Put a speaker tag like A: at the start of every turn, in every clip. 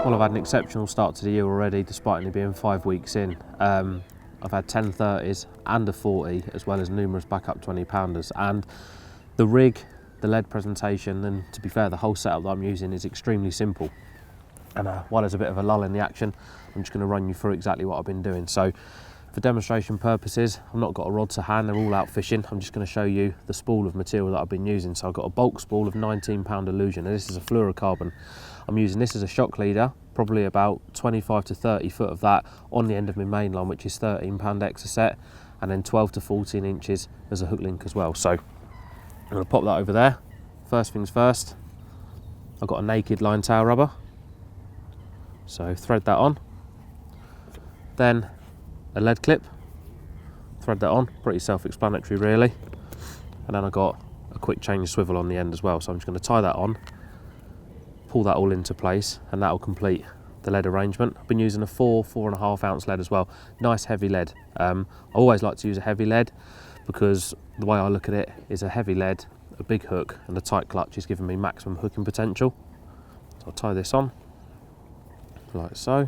A: Well, I've had an exceptional start to the year already, despite only being 5 weeks in. I've had 10 30s and a 40, as well as numerous backup 20 pounders. And the rig, the lead presentation, and to be fair, the whole setup that I'm using is extremely simple. And while there's a bit of a lull in the action, I'm just going to run you through exactly what I've been doing. So for demonstration purposes, I've not got a rod to hand, they're all out fishing. I'm just going to show you the spool of material that I've been using. So I've got a bulk spool of 19 pound Illusion, and this is a fluorocarbon. I'm using this as a shock leader, probably about 25 to 30 foot of that on the end of my main line, which is 13 pound Exocet, and then 12 to 14 inches as a hook link as well. So I'm going to pop that over there. First things first, I've got a naked line tail rubber. So thread that on. Then a lead clip, thread that on, pretty self-explanatory really. And then I've got a quick change swivel on the end as well. So I'm just going to tie that on, pull that all into place, and that will complete the lead arrangement. I've been using a 4.5 ounce lead as well. Nice heavy lead. I always like to use a heavy lead because the way I look at it is a heavy lead, a big hook, and a tight clutch is giving me maximum hooking potential. So I'll tie this on like so.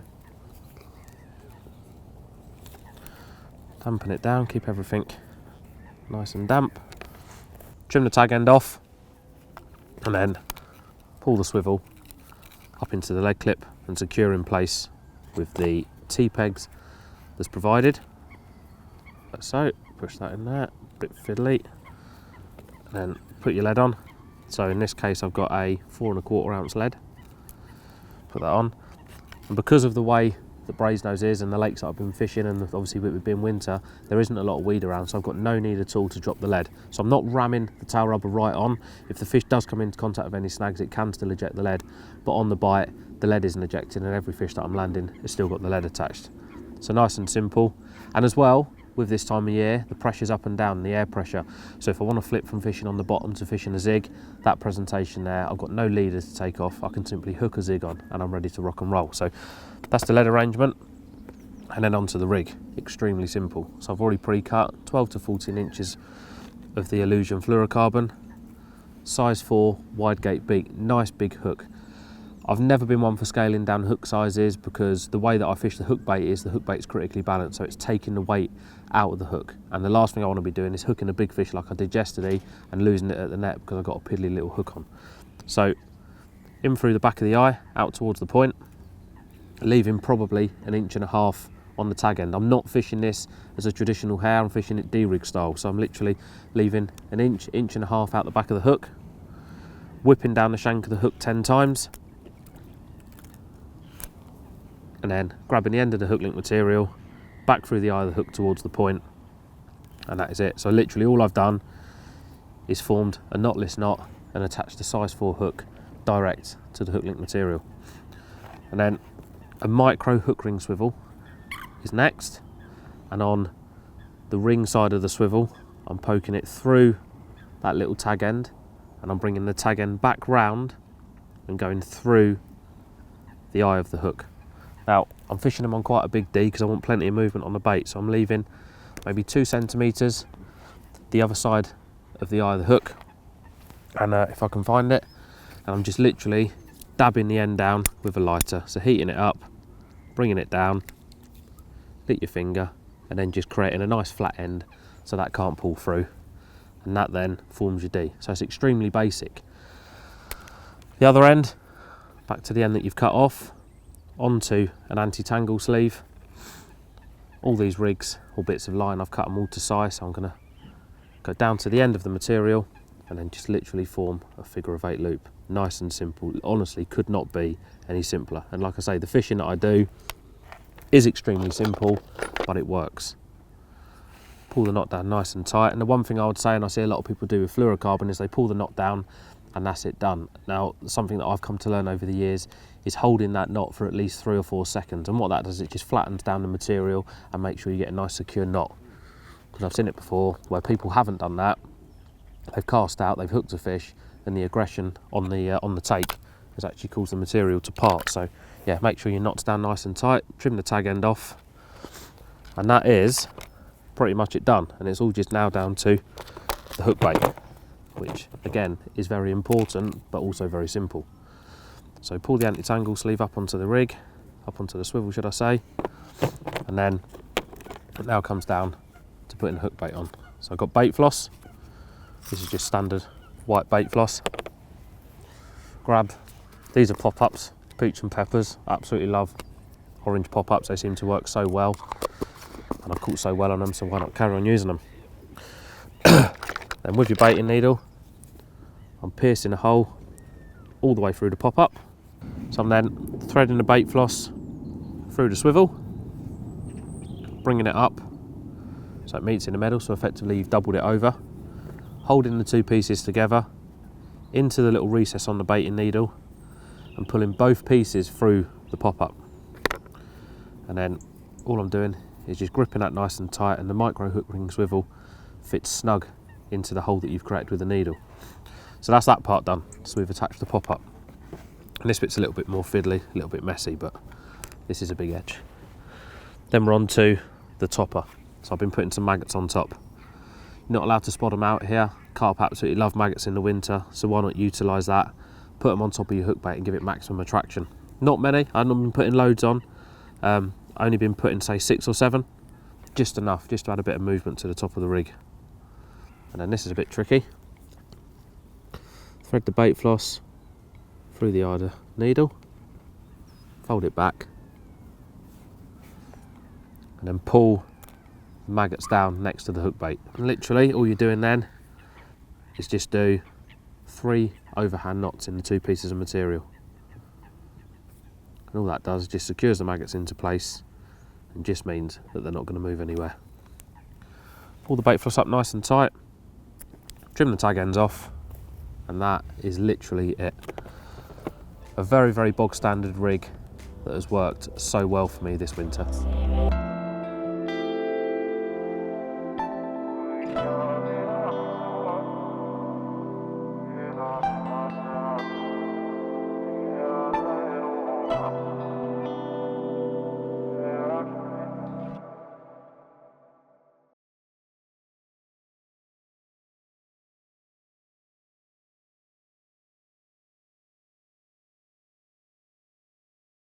A: Dampen it down, keep everything nice and damp. Trim the tag end off, and then pull the swivel up into the lead clip and secure in place with the T-pegs that's provided. Like so, push that in there, a bit fiddly, and then put your lead on. So in this case I've got a 4.25 ounce lead. Put that on, and because of the way that Brasenose is and the lakes that I've been fishing, and obviously with it being winter, there isn't a lot of weed around, so I've got no need at all to drop the lead. So I'm not ramming the tail rubber right on. If the fish does come into contact with any snags, it can still eject the lead, but on the bite the lead isn't ejecting, and every fish that I'm landing has still got the lead attached. So nice and simple. And as well, with this time of year, the pressure's up and down, the air pressure. So if I want to flip from fishing on the bottom to fishing a zig, that presentation there, I've got no leader to take off. I can simply hook a zig on and I'm ready to rock and roll. So that's the lead arrangement. And then onto the rig, extremely simple. So I've already pre-cut 12 to 14 inches of the Illusion fluorocarbon, size 4 wide gate beak, nice big hook. I've never been one for scaling down hook sizes because the way that I fish the hook bait is the hook bait's critically balanced, so it's taking the weight out of the hook. And the last thing I want to be doing is hooking a big fish like I did yesterday and losing it at the net because I've got a piddly little hook on. So in through the back of the eye, out towards the point, leaving probably 1.5 inches on the tag end. I'm not fishing this as a traditional hair, I'm fishing it D-rig style. So I'm literally leaving 1.5 inches out the back of the hook, whipping down the shank of the hook 10 times, and then grabbing the end of the hook link material, back through the eye of the hook towards the point, and that is it. So literally all I've done is formed a knotless knot and attached a size 4 hook direct to the hook link material. And then a micro hook ring swivel is next, and on the ring side of the swivel I'm poking it through that little tag end, and I'm bringing the tag end back round and going through the eye of the hook. Now I'm fishing them on quite a big D because I want plenty of movement on the bait, so I'm leaving maybe 2 centimetres the other side of the eye of the hook, and if I can find it, and I'm just literally dabbing the end down with a lighter, so heating it up, bringing it down, lit your finger, and then just creating a nice flat end so that can't pull through, and that then forms your D. So it's extremely basic. The other end, back to the end that you've cut off, onto an anti-tangle sleeve. All these rigs or bits of line, I've cut them all to size, so I'm going to go down to the end of the material and then just literally form a figure of 8 loop. Nice and simple, honestly could not be any simpler. And like I say, the fishing that I do is extremely simple, but it works. Pull the knot down nice and tight, and the one thing I would say, and I see a lot of people do with fluorocarbon, is they pull the knot down and that's it, done. Now something that I've come to learn over the years is holding that knot for at least 3 or 4 seconds, and what that does is it just flattens down the material and makes sure you get a nice secure knot. Because I've seen it before where people haven't done that, they've cast out, they've hooked a fish, and the aggression on the take has actually caused the material to part. So yeah, make sure your knot's down nice and tight, trim the tag end off, and that is pretty much it done. And it's all just now down to the hook bait, which again is very important but also very simple. So pull the anti-tangle sleeve up onto the rig, up onto the swivel should I say, and then it now comes down to putting the hook bait on. So I've got bait floss. This is just standard white bait floss. Grab, these are pop-ups, peach and peppers. Absolutely love orange pop-ups, they seem to work so well. And I've caught so well on them, so why not carry on using them. Then with your baiting needle, I'm piercing a hole all the way through the pop-up. So I'm then threading the bait floss through the swivel, bringing it up so it meets in the middle, so effectively you've doubled it over, holding the two pieces together into the little recess on the baiting needle and pulling both pieces through the pop-up. And then all I'm doing is just gripping that nice and tight, and the micro hook ring swivel fits snug into the hole that you've created with the needle. So that's that part done. So we've attached the pop-up. And this bit's a little bit more fiddly, a little bit messy, but this is a big edge. Then we're on to the topper. So I've been putting some maggots on top. You're not allowed to spot them out here. Carp absolutely love maggots in the winter, so why not utilise that? Put them on top of your hook bait and give it maximum attraction. Not many, I've not been putting loads on. Only been putting say 6 or 7. Just enough, just to add a bit of movement to the top of the rig. And then this is a bit tricky. Thread the bait floss through the eye of the needle, fold it back, and then pull the maggots down next to the hook bait. And literally all you're doing then is just do 3 overhand knots in the 2 pieces of material. And all that does is just secures the maggots into place and just means that they're not going to move anywhere. Pull the bait floss up nice and tight, trim the tag ends off, and that is literally it. A very, very bog standard rig that has worked so well for me this winter.